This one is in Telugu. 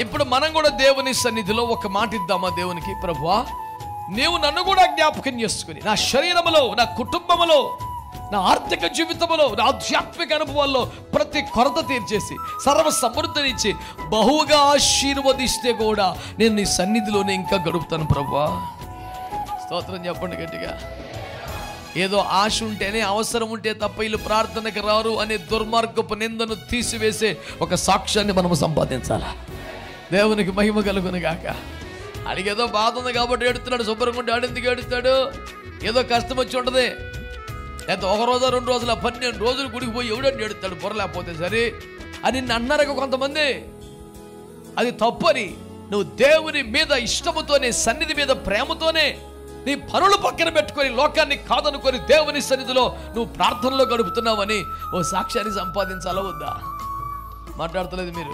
ఇప్పుడు మనం కూడా దేవుని సన్నిధిలో ఒక మాట ఇద్దామా దేవునికి? ప్రభువా, నీవు నన్ను కూడా జ్ఞాపకం చేసుకుని నా శరీరములో, నా కుటుంబములో, నా ఆర్థిక జీవితంలో, నా ఆధ్యాత్మిక అనుభవాల్లో ప్రతి కొరత తీర్చేసి సర్వ సమృద్ధినిచ్చి బహుగా ఆశీర్వదిస్తే కూడా నేను నీ సన్నిధిలోనే ఇంకా గడుపుతాను ప్రభువా. స్తోత్రం చెప్పండి గట్టిగా. ఏదో ఆశ ఉంటేనే, అవసరం ఉంటే తప్ప వీళ్ళు ప్రార్థనకు రారు అనే దుర్మార్గపు నిందను తీసివేసే ఒక సాక్ష్యాన్ని మనము సంపాదించాలా. దేవునికి మహిమ కలుగును గాక. అడిగేదో బాధ ఉంది కాబట్టి ఏడుతున్నాడు, శుభ్రంగా ఉంటే ఆడెందుకు ఏడుస్తాడు? ఏదో కష్టం వచ్చి ఉంటుంది. లేకపోతే ఒక రోజు 2 రోజుల 12 రోజులు గుడికి పోయి ఎవడని ఏడుస్తాడు పొరలేకపోతే సరే అని అన్నారు కొంతమంది. అది తప్పని నువ్వు దేవుని మీద ఇష్టముతోనే, సన్నిధి మీద ప్రేమతోనే నీ పనులు పక్కన పెట్టుకొని లోకాన్ని కాదనుకొని దేవుని సన్నిధిలో నువ్వు ప్రార్థనలో గడుపుతున్నావని ఓ సాక్ష్యాన్ని సంపాదించాలా వద్దా? మాట్లాడతలేదు మీరు.